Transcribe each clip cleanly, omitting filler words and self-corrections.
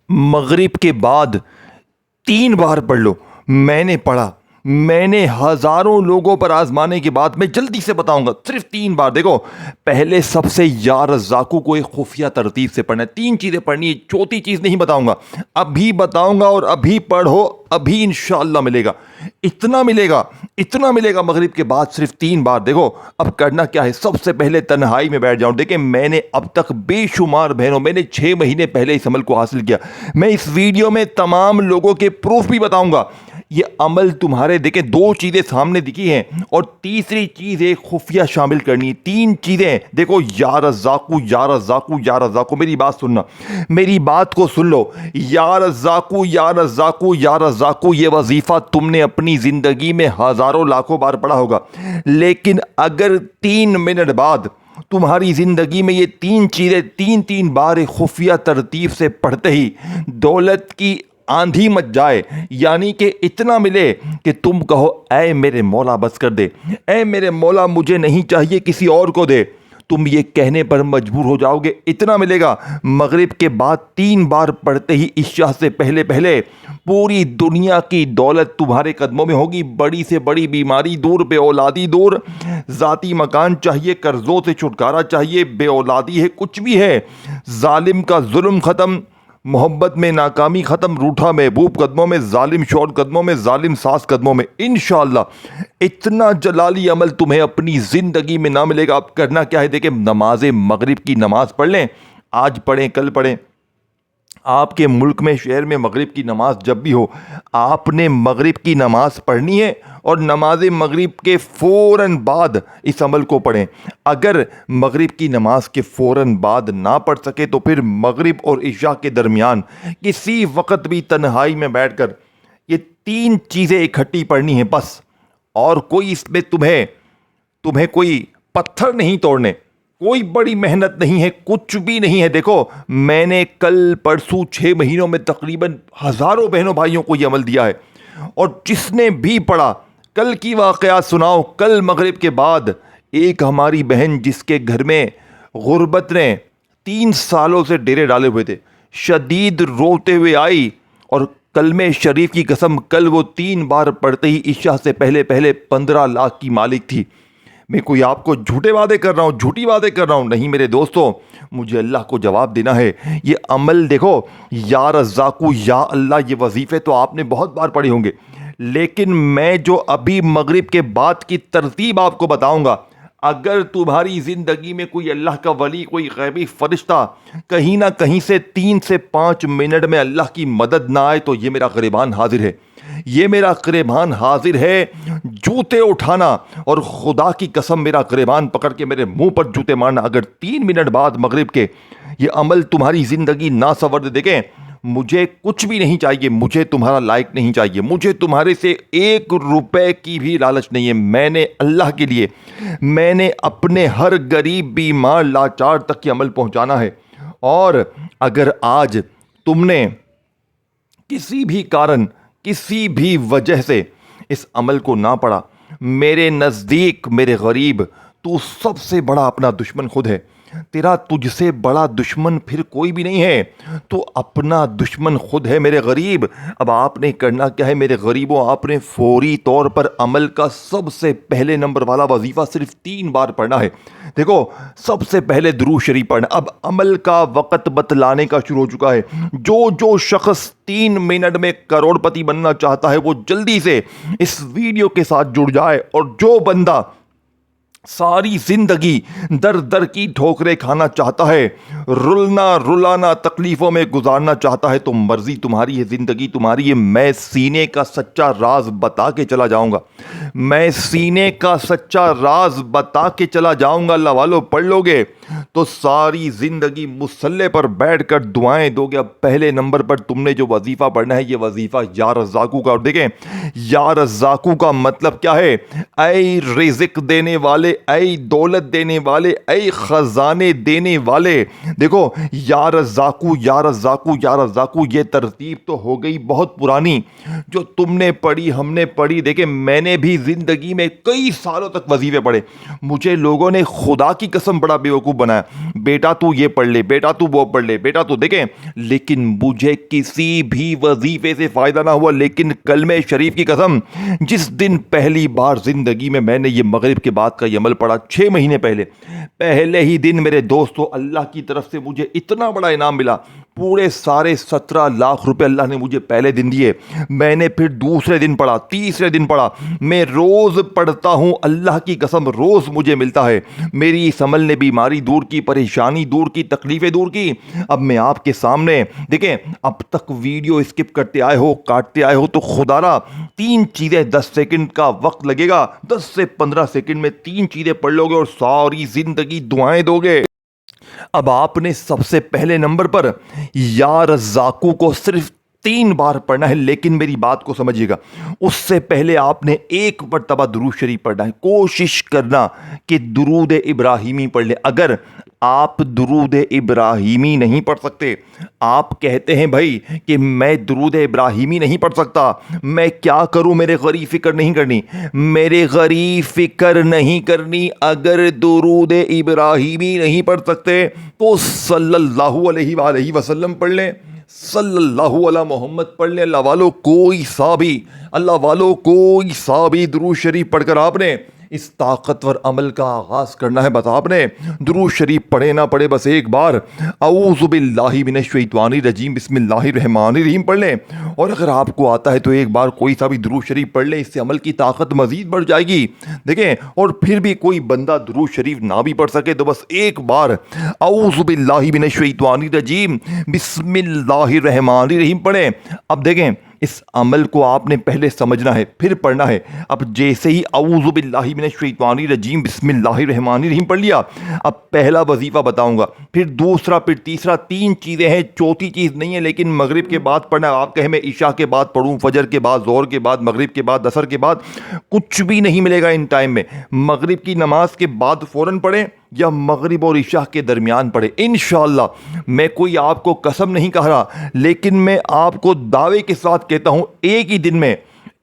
مغرب کے بعد 3 بار پڑھ لو۔ میں نے پڑھا، میں نے ہزاروں لوگوں پر آزمانے کے بعد میں جلدی سے بتاؤں گا، صرف 3 بار۔ دیکھو، پہلے سب سے یا رزاقو کو ایک خفیہ ترتیب سے پڑھنا ہے، 3 چیزیں پڑھنی ہے، چوتھی چیز نہیں بتاؤں گا، ابھی بتاؤں گا اور ابھی پڑھو، ابھی انشاءاللہ ملے گا، اتنا ملے گا، اتنا ملے گا مغرب کے بعد صرف 3 بار۔ دیکھو اب کرنا کیا ہے، سب سے پہلے تنہائی میں بیٹھ جاؤں۔ دیکھیں میں نے اب تک بے شمار بہنوں، میں نے 6 مہینے پہلے اس عمل کو حاصل کیا، میں اس ویڈیو میں تمام لوگوں کے پروف بھی بتاؤں گا۔ یہ عمل تمہارے، دیکھیں 2 چیزیں سامنے دکھی ہیں اور تیسری چیز ایک خفیہ شامل کرنی ہے، 3 چیزیں۔ دیکھو یا رزاقو یا رزاقو یا رزاقو، میری بات سننا، میری بات کو سن لو، یا رزاقو یا رزاقو یا رزاقو، یہ وظیفہ تم نے اپنی زندگی میں ہزاروں لاکھوں بار پڑھا ہوگا، لیکن اگر 3 منٹ بعد تمہاری زندگی میں یہ 3 چیزیں 3 بار ایک خفیہ ترتیب سے پڑھتے ہی دولت کی آندھی مچ جائے، یعنی کہ اتنا ملے کہ تم کہو اے میرے مولا بس کر دے، اے میرے مولا مجھے نہیں چاہیے کسی اور کو دے، تم یہ کہنے پر مجبور ہو جاؤ گے، اتنا ملے گا۔ مغرب کے بعد 3 بار پڑھتے ہی عشاء سے پہلے پہلے پوری دنیا کی دولت تمہارے قدموں میں ہوگی، بڑی سے بڑی بیماری دور، بے اولادی دور، ذاتی مکان چاہیے، قرضوں سے چھٹکارا چاہیے، بے اولادی ہے، کچھ بھی ہے، ظالم کا ظلم ختم، محبت میں ناکامی ختم، روٹھا محبوب قدموں میں، ظالم شوہر قدموں میں، ظالم ساس قدموں میں، انشاءاللہ اتنا جلالی عمل تمہیں اپنی زندگی میں نہ ملے گا۔ اب کرنا کیا ہے، دیکھیں نماز مغرب کی نماز پڑھ لیں، آج پڑھیں کل پڑھیں، آپ کے ملک میں شہر میں مغرب کی نماز جب بھی ہو، آپ نے مغرب کی نماز پڑھنی ہے اور نماز مغرب کے فوراً بعد اس عمل کو پڑھیں۔ اگر مغرب کی نماز کے فوراً بعد نہ پڑھ سکے تو پھر مغرب اور عشاء کے درمیان کسی وقت بھی تنہائی میں بیٹھ کر یہ 3 چیزیں اکٹھی پڑھنی ہیں بس، اور کوئی اس میں تمہیں کوئی پتھر نہیں توڑنے، کوئی بڑی محنت نہیں ہے، کچھ بھی نہیں ہے۔ دیکھو میں نے کل پرسوں 6 مہینوں میں تقریباً ہزاروں بہنوں بھائیوں کو یہ عمل دیا ہے، اور جس نے بھی پڑھا، کل کی واقعات سناؤ، کل مغرب کے بعد ایک ہماری بہن جس کے گھر میں غربت نے 3 سالوں سے ڈیرے ڈالے ہوئے تھے، شدید روتے ہوئے آئی، اور کلمہ شریف کی قسم کل وہ 3 بار پڑھتے ہی عشاء سے پہلے پہلے 15 لاکھ کی مالک تھی۔ میں کوئی آپ کو جھوٹے وعدے کر رہا ہوں، جھوٹی وعدے کر رہا ہوں نہیں میرے دوستوں، مجھے اللہ کو جواب دینا ہے۔ یہ عمل دیکھو، یا رزاقو یا اللہ، یہ وظیفے تو آپ نے بہت بار پڑھے ہوں گے، لیکن میں جو ابھی مغرب کے بعد کی ترتیب آپ کو بتاؤں گا، اگر تمہاری زندگی میں کوئی اللہ کا ولی، کوئی غیبی فرشتہ کہیں نہ کہیں سے 3 سے 5 منٹ میں اللہ کی مدد نہ آئے تو یہ میرا گریبان حاضر ہے، یہ میرا گریبان حاضر ہے جوتے اٹھانا، اور خدا کی قسم میرا گریبان پکڑ کے میرے منہ پر جوتے مارنا اگر 3 منٹ بعد مغرب کے یہ عمل تمہاری زندگی نہ سنور دے۔ دیکھیں مجھے کچھ بھی نہیں چاہیے، مجھے تمہارا لائک نہیں چاہیے، مجھے تمہارے سے 1 روپے کی بھی لالچ نہیں ہے، میں نے اللہ کے لیے، میں نے اپنے ہر غریب بیمار لاچار تک یہ عمل پہنچانا ہے۔ اور اگر آج تم نے کسی بھی کارن، کسی بھی وجہ سے اس عمل کو نہ پڑھا، میرے نزدیک میرے غریب، تو سب سے بڑا اپنا دشمن خود ہے، تیرا تجھ سے بڑا دشمن پھر کوئی بھی نہیں ہے، تو اپنا دشمن خود ہے میرے غریب۔ اب آپ نے کرنا کیا ہے میرے غریبوں، آپ نے فوری طور پر عمل کا سب سے پہلے نمبر والا وظیفہ صرف 3 بار پڑھنا ہے۔ دیکھو سب سے پہلے درود شریف پڑھنا۔ اب عمل کا وقت بتلانے کا شروع ہو چکا ہے، جو شخص 3 منٹ میں کروڑ پتی بننا چاہتا ہے وہ جلدی سے اس ویڈیو کے ساتھ جڑ جائے، اور جو بندہ ساری زندگی در در کی ٹھوکریں کھانا چاہتا ہے، رلنا رلانا تکلیفوں میں گزارنا چاہتا ہے، تو مرضی تمہاری ہے، زندگی تمہاری ہے۔ میں سینے کا سچا راز بتا کے چلا جاؤں گا، میں سینے کا سچا راز بتا کے چلا جاؤں گا، اللہ والو پڑھ لو گے تو ساری زندگی مصلے پر بیٹھ کر دعائیں دو گے۔ اب پہلے نمبر پر تم نے جو وظیفہ پڑھنا ہے یہ وظیفہ یا رزاقو کا، اور دیکھیں یا رزاقو کا مطلب کیا ہے، اے رزق دینے والے اے دولت دینے والے، اے خزانے دینے والے. دیکھو یا رزاقو یا رزاقو یا رزاقو، یہ ترتیب تو ہو گئی بہت پرانی جو تم نے پڑھی، ہم نے پڑھی. دیکھیں میں نے بھی زندگی میں کئی سالوں تک وظیفے پڑھے، مجھے لوگوں نے خدا کی قسم بڑا بیوقوف بنایا، بیٹا تو یہ پڑھ لے، بیٹا تو وہ پڑھ لے، بیٹا تو. دیکھیں لیکن مجھے کسی بھی وظیفے سے فائدہ نہ ہوا. لیکن کلمہ شریف کی قسم، جس دن پہلی بار زندگی میں نے یہ مغرب کے بعد کا یہ عمل پڑھا 6 مہینے پہلے ہی دن میرے دوستو اللہ کی طرف سے مجھے اتنا بڑا انعام ملا. پورے سارے 17 لاکھ روپے اللہ نے مجھے پہلے دن دیے. میں نے پھر دوسرے دن پڑھا، تیسرے دن پڑھا. میں روز پڑھتا ہوں، اللہ کی قسم روز مجھے ملتا ہے. میری اس عمل نے بیماری دور کی، پریشانی دور کی، تکلیفیں دور کی. اب میں آپ کے سامنے دیکھیں، اب تک ویڈیو اسکپ کرتے آئے ہو، کاٹتے آئے ہو، تو خدا را 3 چیزیں 10 سیکنڈ کا وقت لگے گا، 10 سے 15 سیکنڈ میں 3 چیزیں پڑھ لو گے اور ساری زندگی دعائیں دو گے. اب آپ نے سب سے پہلے نمبر پر یا رزاقو کو صرف 3 بار پڑھنا ہے. لیکن میری بات کو سمجھیے گا، اس سے پہلے آپ نے 1 مرتبہ درود شریف پڑھنا ہے. کوشش کرنا کہ درود ابراہیمی پڑھ لیں. اگر آپ درود ابراہیمی نہیں پڑھ سکتے، آپ کہتے ہیں بھائی کہ میں درود ابراہیمی نہیں پڑھ سکتا، میں کیا کروں، میرے غریب فکر نہیں کرنی، میرے غریب فکر نہیں کرنی. اگر درود ابراہیمی نہیں پڑھ سکتے تو صلی اللہ علیہ وآلہ وسلم پڑھ لیں، صلی اللہ علیہ محمد پڑھ لیں. اللہ والو کوئی سا بھی درود شریف پڑھ کر آپ نے اس طاقتور عمل کا آغاز کرنا ہے. بس آپ نے درود شریف پڑھے نہ پڑھے، بس ایک بار اعوذ باللہ من الشیطان الرجیم بسم اللہ الرحمن الرحیم پڑھ لیں. اور اگر آپ کو آتا ہے تو ایک بار کوئی سا بھی درود شریف پڑھ لیں، اس سے عمل کی طاقت مزید بڑھ جائے گی. دیکھیں، اور پھر بھی کوئی بندہ درود شریف نہ بھی پڑھ سکے تو بس ایک بار اعوذ باللہ من الشیطان الرجیم بسم اللہ الرحمن الرحیم پڑھیں. اب دیکھیں اس عمل کو آپ نے پہلے سمجھنا ہے، پھر پڑھنا ہے. اب جیسے ہی اعوذ باللہ من الشیطان الرجیم بسم اللہ الرحمن الرحیم پڑھ لیا، اب پہلا وظیفہ بتاؤں گا، پھر دوسرا، پھر تیسرا. 3 چیزیں ہیں، چوتھی چیز نہیں ہے. لیکن مغرب کے بعد پڑھنا. آپ کہیں میں عشاء کے بعد پڑھوں، فجر کے بعد، ظہر کے بعد، مغرب کے بعد، عصر کے بعد، کچھ بھی نہیں ملے گا ان ٹائم میں. مغرب کی نماز کے بعد فوراً پڑھیں یا مغرب اور عشاء کے درمیان پڑھیں انشاءاللہ. میں کوئی آپ کو قسم نہیں کہہ رہا، لیکن میں آپ کو دعوے کے ساتھ کہتا ہوں ایک ہی دن میں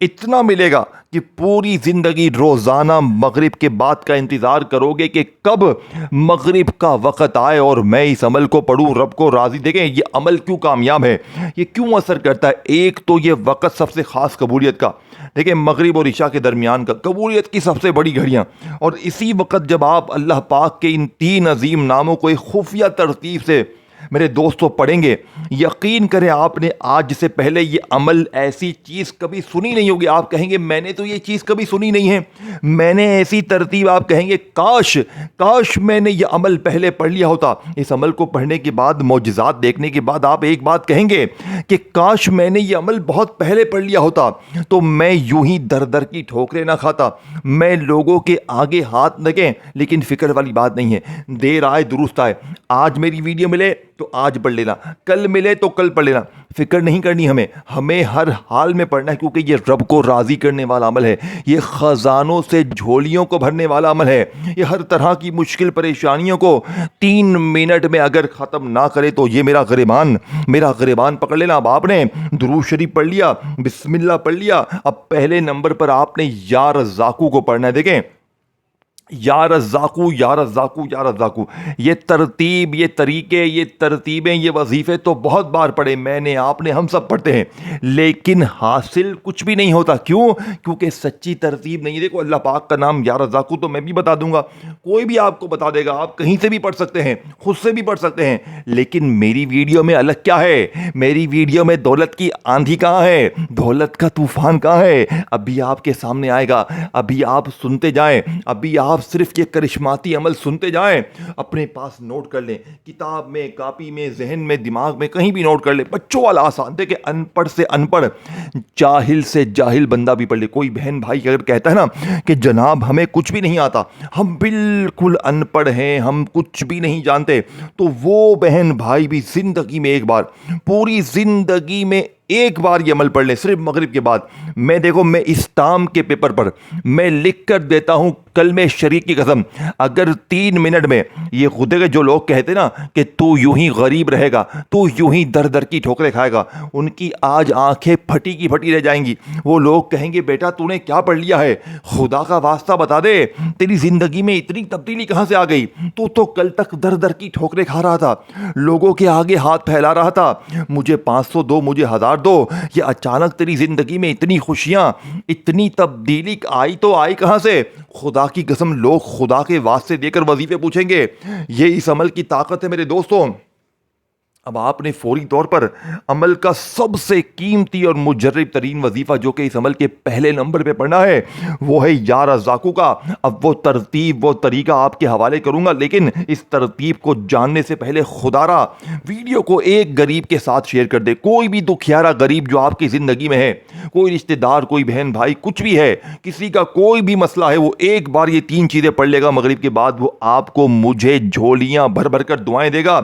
اتنا ملے گا کہ پوری زندگی روزانہ مغرب کے بعد کا انتظار کرو گے کہ کب مغرب کا وقت آئے اور میں اس عمل کو پڑھوں، رب کو راضی. دیکھیں یہ عمل کیوں کامیاب ہے، یہ کیوں اثر کرتا ہے. ایک تو یہ وقت سب سے خاص قبولیت کا، دیکھیں مغرب اور عشاء کے درمیان کا، قبولیت کی سب سے بڑی گھڑیاں. اور اسی وقت جب آپ اللہ پاک کے ان 3 عظیم ناموں کو ایک خفیہ ترتیب سے میرے دوستوں پڑھیں گے، یقین کریں آپ نے آج سے پہلے یہ عمل ایسی چیز کبھی سنی نہیں ہوگی. آپ کہیں گے میں نے تو یہ چیز کبھی سنی نہیں ہے، میں نے ایسی ترتیب، آپ کہیں گے کاش میں نے یہ عمل پہلے پڑھ لیا ہوتا. اس عمل کو پڑھنے کے بعد، معجزات دیکھنے کے بعد آپ ایک بات کہیں گے کہ کاش میں نے یہ عمل بہت پہلے پڑھ لیا ہوتا تو میں یوں ہی در در کی ٹھوکریں نہ کھاتا، میں لوگوں کے آگے ہاتھ لگیں. لیکن فکر والی بات نہیں ہے، دیر آئے درست آئے. آج میری ویڈیو ملے تو آج پڑھ لینا، کل ملے تو کل پڑھ لینا. فکر نہیں کرنی ہمیں ہر حال میں پڑھنا ہے، کیونکہ یہ رب کو راضی کرنے والا عمل ہے، یہ خزانوں سے جھولیوں کو بھرنے والا عمل ہے. یہ ہر طرح کی مشکل پریشانیوں کو 3 منٹ میں اگر ختم نہ کرے تو یہ میرا غریبان پکڑ لینا. اب آپ نے درود شریف پڑھ لیا، بسم اللہ پڑھ لیا. اب پہلے نمبر پر آپ نے یا رزاقو کو پڑھنا ہے. دیکھیں یا رزاقو یا رزاقو یا رزاقو، یہ ترتیب، یہ طریقے، یہ ترتیبیں، یہ وظیفے تو بہت بار پڑھے میں نے، آپ نے، ہم سب پڑھتے ہیں، لیکن حاصل کچھ بھی نہیں ہوتا. کیوں؟ کیونکہ سچی ترتیب نہیں. دیکھو اللہ پاک کا نام یا رزاقو تو میں بھی بتا دوں گا، کوئی بھی آپ کو بتا دے گا، آپ کہیں سے بھی پڑھ سکتے ہیں، خود سے بھی پڑھ سکتے ہیں. لیکن میری ویڈیو میں الگ کیا ہے؟ میری ویڈیو میں دولت کی آندھی کہاں ہے، دولت کا طوفان کہاں ہے؟ ابھی آپ کے سامنے آئے گا، ابھی آپ سنتے جائیں، ابھی آپ صرف یہ کرشماتی عمل سنتے جائیں. اپنے پاس نوٹ کر لیں، کتاب میں، کاپی میں، ذہن میں، دماغ میں، کہیں بھی نوٹ کر لیں. بچوں والا آسان. دیکھیں ان پڑھ سے ان پڑھ، جاہل سے جاہل بندہ بھی پڑھ لے. کوئی بہن بھائی اگر کہتا ہے نا کہ جناب ہمیں کچھ بھی نہیں آتا، ہم بالکل ان پڑھ ہیں، ہم کچھ بھی نہیں جانتے، تو وہ بہن بھائی بھی زندگی میں ایک بار، پوری زندگی میں ایک بار یہ عمل پڑھ لیں صرف مغرب کے بعد. میں دیکھو میں اسٹام کے پیپر پر میں لکھ کر دیتا ہوں کلمہ شریف کی قسم, اگر 3 منٹ میں یہ خودے کے جو لوگ کہتے نا کہ تو یوں ہی غریب رہے گا, تو یوں ہی در در کی ٹھوکریں کھائے گا, ان کی آج آنکھیں پھٹی کی پھٹی رہ جائیں گی. وہ لوگ کہیں گے بیٹا تو نے کیا پڑھ لیا ہے, خدا کا واسطہ بتا دے تیری زندگی میں اتنی تبدیلی کہاں سے آ گئی, تو کل تک در در کی ٹھوکریں کھا رہا تھا, لوگوں کے آگے ہاتھ پھیلا رہا تھا, مجھے 500 دو, مجھے 1000 دو, یہ اچانک تیری زندگی میں اتنی خوشیاں, اتنی تبدیلی آئی تو آئی کہاں سے؟ خدا کی قسم لوگ خدا کے واسطے دے کر وظیفے پوچھیں گے. یہ اس عمل کی طاقت ہے میرے دوستوں. اب آپ نے فوری طور پر عمل کا سب سے قیمتی اور مجرب ترین وظیفہ جو کہ اس عمل کے پہلے نمبر پہ پڑھنا ہے وہ ہے یا رزاقو کا. اب وہ ترتیب وہ طریقہ آپ کے حوالے کروں گا, لیکن اس ترتیب کو جاننے سے پہلے خدا را ویڈیو کو ایک غریب کے ساتھ شیئر کر دے. کوئی بھی دکھیارا غریب جو آپ کی زندگی میں ہے, کوئی رشتہ دار, کوئی بہن بھائی, کچھ بھی ہے, کسی کا کوئی بھی مسئلہ ہے, وہ ایک بار یہ 3 چیزیں پڑھ لے گا مغرب کے بعد, وہ آپ کو مجھے جھولیاں بھر بھر کر دعائیں دے گا.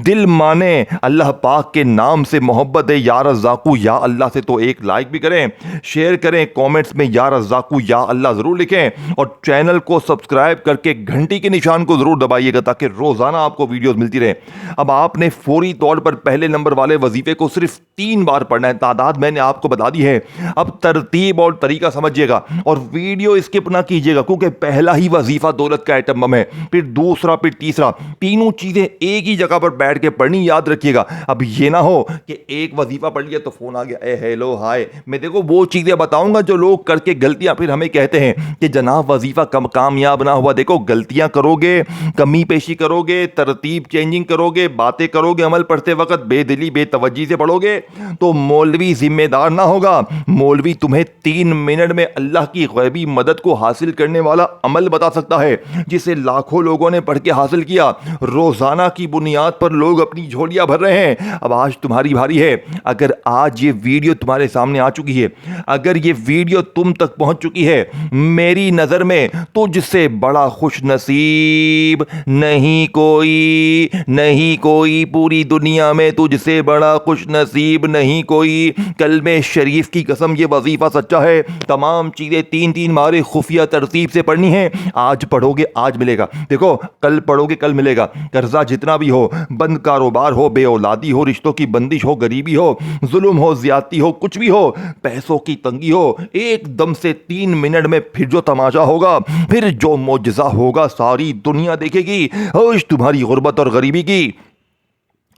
دل مانے اللہ پاک کے نام سے محبت ہے یا رزاقو یا اللہ سے تو ایک لائک بھی کریں, شیئر کریں, کومنٹس میں یا رزاقو یا اللہ ضرور لکھیں, اور چینل کو سبسکرائب کر کے گھنٹی کے نشان کو ضرور دبائیے گا تاکہ روزانہ آپ کو ویڈیوز ملتی رہے. اب آپ نے فوری طور پر پہلے نمبر والے وظیفے کو صرف 3 بار پڑھنا ہے. تعداد میں نے آپ کو بتا دی ہے, اب ترتیب اور طریقہ سمجھیے گا اور ویڈیو اسکپ نہ کیجیے گا, کیونکہ پہلا ہی وظیفہ دولت کا ایٹم بم ہے, پھر دوسرا, پھر تیسرا, تینوں چیزیں ایک ہی جگہ پر بیٹھ کے پڑھنی, یاد رکھیے گا. اب یہ نہ ہو کہ ایک وظیفہ پڑھ لیا تو فون آ گیا, اے ہیلو ہائے. میں دیکھو وہ چیزیں بتاؤں گا جو لوگ کر کے غلطیاں پھر ہمیں کہتے ہیں کہ جناب وظیفہ کامیاب نہ ہوا. دیکھو غلطیاں کرو گے, کمی پیشی کرو گے, ترتیب چینجنگ کرو گے, باتیں کرو گے عمل پڑھتے وقت بے دلی بے توجہی سے پڑھو گے تو مولوی ذمہ دار نہ ہوگا. مولوی تمہیں 3 منٹ میں اللہ کی غیبی مدد کو حاصل کرنے والا عمل بتا سکتا ہے جسے لاکھوں لوگوں نے پڑھ کے حاصل کیا. روزانہ کی بنیاد پر لوگ اپنی جھولیاں بھر رہے ہیں. اب آج تمہاری بھاری ہے. اگر آج یہ ویڈیو تمہارے سامنے آ چکی ہے, اگر یہ ویڈیو تم تک پہنچ چکی ہے, میری نظر میں تجھ سے بڑا خوش نصیب نہیں کوئی, نہیں کوئی, پوری دنیا میں تجھ سے بڑا خوش نصیب نہیں کوئی. کلمہ شریف کی قسم یہ وظیفہ سچا ہے. تمام چیزیں 3 مارے خفیہ ترتیب سے پڑھنی ہیں. آج پڑھو گے آج ملے گا, دیکھو کل پڑھو گے کل ملے گا. قرضہ جتنا بھی ہو, بند کاروبار ہو, بے اولادی ہو, رشتوں کی بندش ہو, غریبی ہو, ظلم ہو, زیادتی ہو, کچھ بھی ہو, پیسوں کی تنگی ہو, ایک دم سے 3 منٹ میں پھر جو تماشا ہوگا, پھر جو معجزہ ہوگا ساری دنیا دیکھے گی. آج تمہاری غربت اور غریبی کی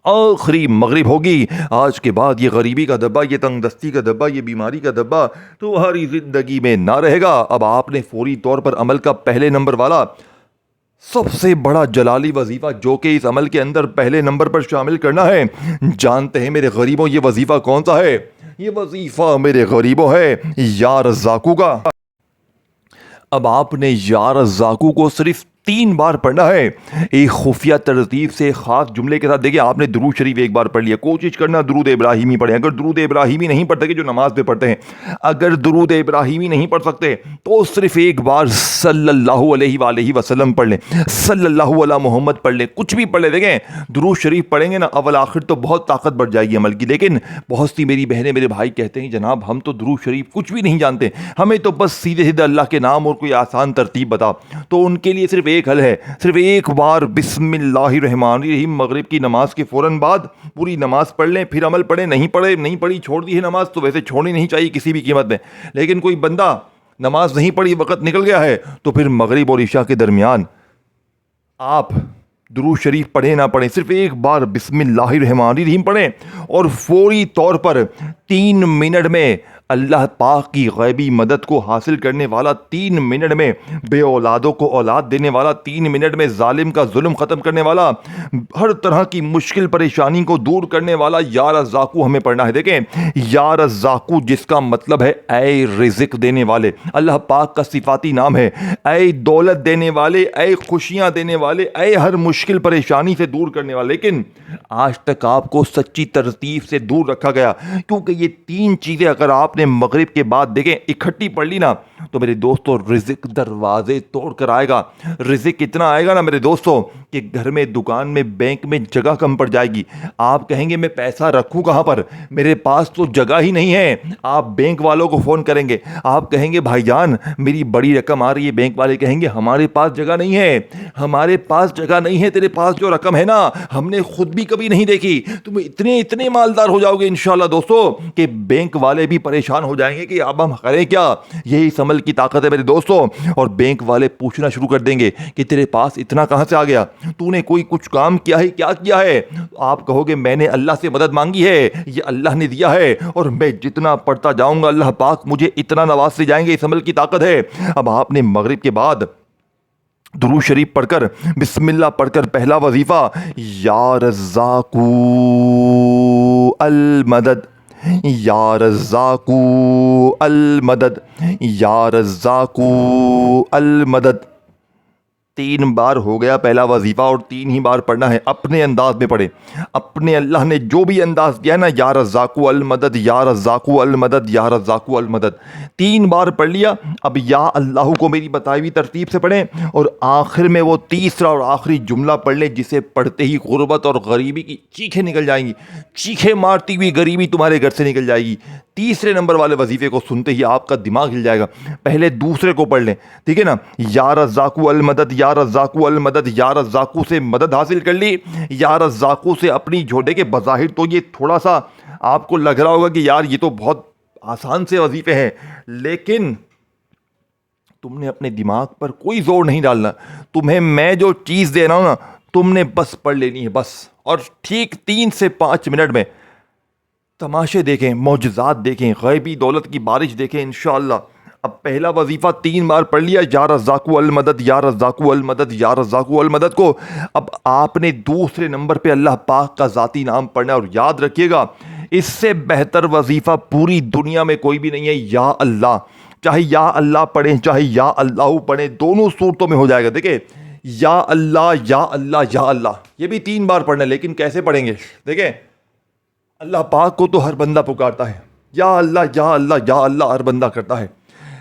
آخری مغرب ہوگی. آج کے بعد یہ غریبی کا دبا, یہ تنگ دستی کا دبا, یہ بیماری کا دبا تمہاری زندگی میں نہ رہے گا. اب آپ نے فوری طور پر عمل کا پہلے نمبر والا سب سے بڑا جلالی وظیفہ جو کہ اس عمل کے اندر پہلے نمبر پر شامل کرنا ہے. جانتے ہیں میرے غریبوں یہ وظیفہ کون سا ہے؟ یہ وظیفہ میرے غریبوں ہے یا رزاقو کا. اب آپ نے یا رزاقو کو صرف 3 بار پڑھنا ہے ایک خفیہ ترتیب سے, خاص جملے کے ساتھ. دیکھیں آپ نے درود شریف ایک بار پڑھ لیا, کوشش کرنا درود ابراہیمی پڑھیں. اگر درود ابراہیمی نہیں پڑھ سکے, جو نماز پہ پڑھتے ہیں, اگر درود ابراہیمی نہیں پڑھ سکتے تو صرف ایک بار صلی اللہ علیہ وآلہ وسلم پڑھ لیں, صلی اللہ علی محمد پڑھ لیں, کچھ بھی پڑھ لیں. دیکھیں درود شریف پڑھیں گے نا اول آخر تو بہت طاقت بڑھ جائے گی عمل کی. لیکن بہت سی میری بہنیں میرے بھائی کہتے ہیں جناب ہم تو درود شریف کچھ بھی نہیں جانتے, ہمیں تو بس سیدھے سیدھے اللہ کے نام اور کوئی آسان ترتیب بتا. تو ان کے لیے صرف ایک حل ہے, صرف ایک بار بسم اللہ الرحمن الرحیم مغرب کی نماز کے فوراً بعد پوری نماز پڑھ لیں, پھر عمل پڑھیں. نہیں پڑھی چھوڑ دی ہے نماز, تو ویسے چھوڑنی نہیں چاہیے کسی بھی قیمت میں. لیکن کوئی بندہ نماز نہیں پڑھی, وقت نکل گیا ہے, تو پھر مغرب اور عشاء کے درمیان آپ درود شریف پڑھیں نہ پڑھیں, صرف ایک بار بسم اللہ الرحمن الرحیم پڑھیں اور فوری طور پر 3 منٹ میں اللہ پاک کی غیبی مدد کو حاصل کرنے والا, 3 منٹ میں بے اولادوں کو اولاد دینے والا, 3 منٹ میں ظالم کا ظلم ختم کرنے والا, ہر طرح کی مشکل پریشانی کو دور کرنے والا یا رزاقو ہمیں پڑھنا ہے. دیکھیں یا رزاقو جس کا مطلب ہے اے رزق دینے والے, اللہ پاک کا صفاتی نام ہے. اے دولت دینے والے, اے خوشیاں دینے والے, اے ہر مشکل پریشانی سے دور کرنے والا، لیکن آج تک آپ کو سچی ترتیب سے دور رکھا گیا، کیونکہ یہ 3 چیزیں اگر آپ نے مغرب کے بعد دیکھیں اکٹھی پڑھ لی نا تو میرے دوستو رزق دروازے توڑ کر آئے گا۔ رزق اتنا آئے گا نا میرے دوستو کہ گھر میں، دکان میں، بینک میں جگہ کم پڑ جائے گی۔ آپ کہیں گے میں پیسہ رکھوں کہاں پر، میرے پاس تو جگہ ہی نہیں ہے۔ آپ بینک والوں کو فون کریں گے، آپ کہیں گے بھائی جان میری بڑی رقم آ رہی ہے، بینک والے کہیں گے ہمارے پاس جگہ نہیں ہے، ہمارے پاس جگہ نہیں ہے، تیرے پاس جو رقم ہے نا ہم نے خود بھی کبھی نہیں دیکھی۔ تم اتنے مالدار ہو جاؤ گے انشاءاللہ دوستو کہ بینک والے بھی پریشان ہو جائیں گے کہ اب ہم کریں کیا۔ یہی اس عمل کی طاقت ہے میرے دوستو۔ اور بینک والے پوچھنا شروع کر دیں گے کہ تیرے پاس اتنا کہاں سے آ گیا، تو نے کوئی کچھ کام کیا ہے، کیا کیا ہے؟ آپ کہو گے میں نے اللہ سے مدد مانگی ہے، یہ اللہ نے دیا ہے، اور میں جتنا پڑھتا جاؤں گا اللہ پاک مجھے اتنا نوازتے جائیں گے۔ اس عمل کی طاقت ہے۔ اب آپ نے مغرب کے بعد درود شریف پڑھ کر، بسم اللہ پڑھ کر پہلا وظیفہ، یا رزاقو المدد، یا رزاقو المدد، یا رزاقو المدد، 3 بار ہو گیا پہلا وظیفہ، اور 3 ہی بار پڑھنا ہے۔ اپنے انداز میں پڑھیں، اپنے اللہ نے جو بھی انداز دیا ہے نا، یا رزاقو المدد، یا رزاقو المدد، یا رزاقو المدد، 3 بار پڑھ لیا۔ اب یا اللہ کو میری بتائی ہوئی ترتیب سے پڑھیں، اور آخر میں وہ تیسرا اور آخری جملہ پڑھ لیں جسے پڑھتے ہی غربت اور غریبی کی چیخیں نکل جائیں گی، چیخیں مارتی ہوئی غریبی تمہارے گھر سے نکل جائے گی۔ تیسرے نمبر والے وظیفے کو سنتے ہی آپ کا دماغ ہل جائے گا۔ پہلے دوسرے کو پڑھ لیں، ٹھیک ہے نا، یا رزاقو المدد، یا رزاقو المدد، یا رزاقو سے مدد حاصل کر لی، یا رزاقو سے اپنی جھوٹے کے بظاہر تو یہ تھوڑا سا آپ کو لگ رہا ہوگا کہ یار یہ تو بہت آسان سے وظیفے ہیں، لیکن تم نے اپنے دماغ پر کوئی زور نہیں ڈالنا۔ تمہیں میں جو چیز دے رہا ہوں نا تم نے بس پڑھ لینی ہے بس، اور ٹھیک 3 سے 5 منٹ میں تماشے دیکھیں، معجزات دیکھیں، غیبی دولت کی بارش دیکھیں انشاءاللہ۔ اب پہلا وظیفہ 3 بار پڑھ لیا، یا رزاقو المدد، یا رزاقو المدد، یا رزاقو المدد کو۔ اب آپ نے دوسرے نمبر پہ اللہ پاک کا ذاتی نام پڑھنا ہے، اور یاد رکھیے گا اس سے بہتر وظیفہ پوری دنیا میں کوئی بھی نہیں ہے۔ یا اللہ، چاہے یا اللہ پڑھیں چاہے یا اللہ پڑھیں، دونوں صورتوں میں ہو جائے گا۔ دیکھیں، یا اللہ، یا اللہ، یا اللہ، یہ بھی 3 بار پڑھنا ہے، لیکن کیسے پڑھیں گے؟ دیکھیں، اللہ پاک کو تو ہر بندہ پکارتا ہے، یا اللہ، یا اللہ، یا اللہ ہر بندہ کرتا ہے،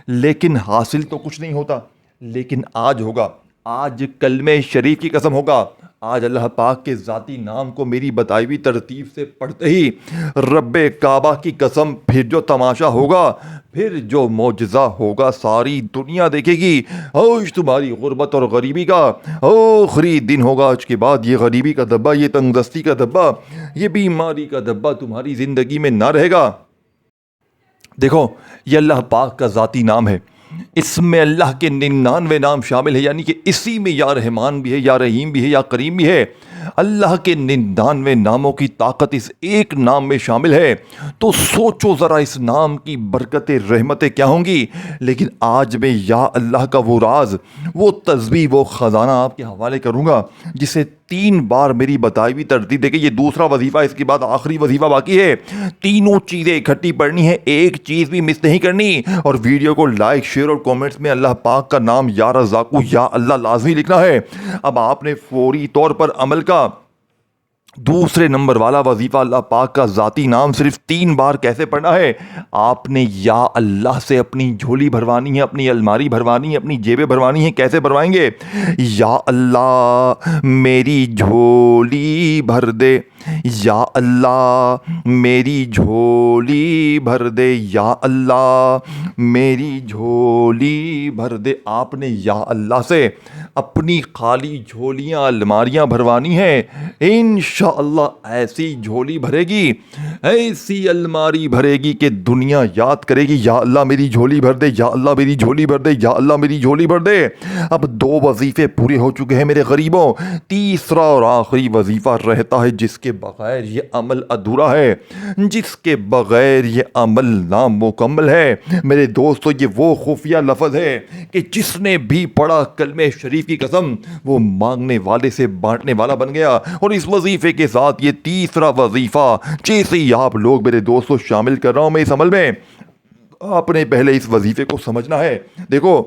لیکن حاصل تو کچھ نہیں ہوتا۔ لیکن آج ہوگا، آج کلمہ شریف کی قسم ہوگا، آج اللہ پاک کے ذاتی نام کو میری بتائی ہوئی ترتیب سے پڑھتے ہی رب کعبہ کی قسم پھر جو تماشا ہوگا، پھر جو معجزہ ہوگا ساری دنیا دیکھے گی۔ آج تمہاری غربت اور غریبی کا آخری دن ہوگا۔ آج کے بعد یہ غریبی کا دبا، یہ تنگ دستی کا دبا، یہ بیماری کا دبا تمہاری زندگی میں نہ رہے گا۔ دیکھو، یہ اللہ پاک کا ذاتی نام ہے، اس میں اللہ کے 99 نام شامل ہے، یعنی کہ اسی میں یا رحمان بھی ہے، یا رحیم بھی ہے، یا کریم بھی ہے۔ اللہ کے 99 ناموں کی طاقت اس ایک نام میں شامل ہے۔ تو سوچو ذرا اس نام کی برکتیں، رحمتیں کیا ہوں گی۔ لیکن آج میں یا اللہ کا وہ راز، وہ تسبیح، وہ خزانہ آپ کے حوالے کروں گا جسے 3 بار میری بتائی ہوئی ترتیب دیکھیں، یہ دوسرا وظیفہ، اس کے بعد آخری وظیفہ باقی ہے۔ تینوں چیزیں اکٹھی پڑھنی ہے، ایک چیز بھی مس نہیں کرنی، اور ویڈیو کو لائک، شیئر اور کومنٹس میں اللہ پاک کا نام یا رزاقو یا اللہ لازمی لکھنا ہے۔ اب آپ نے فوری طور پر عمل کا دوسرے نمبر والا وظیفہ، اللہ پاک کا ذاتی نام صرف 3 بار کیسے پڑھنا ہے؟ آپ نے یا اللہ سے اپنی جھولی بھروانی ہے، اپنی الماری بھروانی ہے، اپنی جیبیں بھروانی ہے۔ کیسے بھروائیں گے؟ یا اللہ میری جھولی بھر دے، یا اللہ میری جھولی بھر دے، یا اللہ میری جھولی بھر دے۔ آپ نے یا اللہ سے اپنی خالی جھولیاں، الماریاں بھروانی ہیں۔ انشاءاللہ ایسی جھولی بھرے گی، ایسی الماری بھرے گی کہ دنیا یاد کرے گی، یا اللہ میری جھولی بھر دے، یا اللہ میری جھولی بھر دے، یا اللہ میری جھولی بھر دے۔ اب 2 وظیفے پورے ہو چکے ہیں میرے غریبوں، تیسرا اور آخری وظیفہ رہتا ہے جس کے بغیر یہ عمل ادھورا ہے، جس کے بغیر یہ عمل نامکمل ہے۔ میرے دوستو، یہ وہ خفیہ لفظ ہے کہ جس نے بھی پڑھا کلمہ شریف کی قسم، وہ مانگنے والے سے بانٹنے والا بن گیا۔ اور اس وظیفے کے ساتھ یہ تیسرا وظیفہ جیسے ہی آپ لوگ میرے دوستو شامل کر رہا ہوں میں اس عمل میں، آپ نے پہلے اس وظیفے کو سمجھنا ہے۔ دیکھو،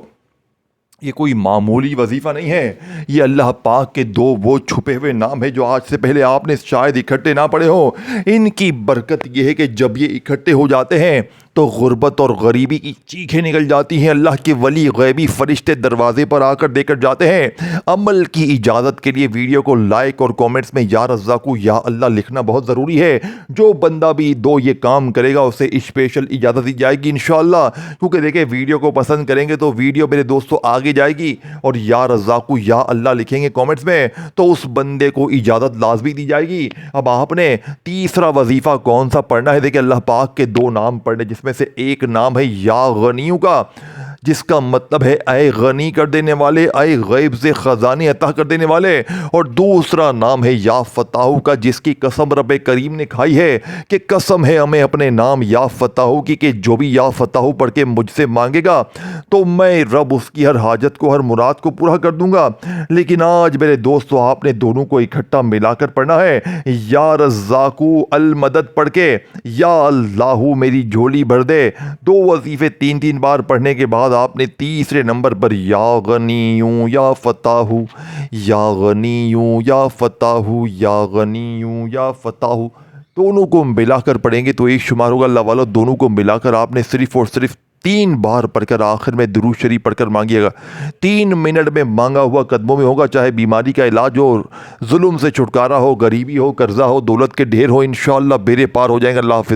یہ کوئی معمولی وظیفہ نہیں ہے، یہ اللہ پاک کے دو وہ چھپے ہوئے نام ہیں جو آج سے پہلے آپ نے شاید اکٹھے نہ پڑھے ہوں۔ ان کی برکت یہ ہے کہ جب یہ اکٹھے ہو جاتے ہیں تو غربت اور غریبی کی چیخیں نکل جاتی ہیں۔ اللہ کے ولی غیبی فرشتے دروازے پر آ کر دے کر جاتے ہیں۔ عمل کی اجازت کے لیے ویڈیو کو لائک اور کومنٹس میں یا رزاقو یا اللہ لکھنا بہت ضروری ہے۔ جو بندہ بھی یہ کام کرے گا اسے اسپیشل اجازت دی جائے گی انشاءاللہ، کیونکہ دیکھیں ویڈیو کو پسند کریں گے تو ویڈیو میرے دوستوں آگے جائے گی، اور یا رزاقو یا اللہ لکھیں گے کومنٹس میں تو اس بندے کو اجازت لازمی دی جائے گی۔ اب آپ نے تیسرا وظیفہ کون سا پڑھنا ہے؟ دیکھیں اللہ پاک کے دو نام پڑھنے، جس میں سے ایک نام ہے یا غنیوں کا، جس کا مطلب ہے اے غنی کر دینے والے، اے غیب سے خزانے عطا کر دینے والے، اور دوسرا نام ہے یا فتاحو کا، جس کی قسم رب کریم نے کھائی ہے کہ قسم ہے ہمیں اپنے نام یا فتاحو کی کہ جو بھی یا فتاحو پڑھ کے مجھ سے مانگے گا تو میں رب اس کی ہر حاجت کو، ہر مراد کو پورا کر دوں گا۔ لیکن آج میرے دوستو آپ نے دونوں کو اکٹھا ملا کر پڑھنا ہے، یا رزاقو المدد پڑھ کے یا اللہ میری جھولی بھر دے۔ دو وظیفے تین تین بار پڑھنے کے بعد آپ نے تیسرے نمبر پر یا غنیوں یا فتاحو، یا غنیوں یا فتاحو، یا غنیوں یا فتاحو، دونوں کو ملا کر پڑھیں گے تو ایک شمار ہوگا اللہ والو۔ دونوں کو ملا کر آپ نے صرف اور صرف 3 بار پڑھ کر آخر میں درود شریف پڑھ کر مانگیے گا۔ 3 منٹ میں مانگا ہوا قدموں میں ہوگا، چاہے بیماری کا علاج ہو، ظلم سے چھٹکارا ہو، غریبی ہو، قرضہ ہو، دولت کے ڈھیر ہو، انشاءاللہ بیڑے پار ہو جائیں گے۔ اللہ حافظ۔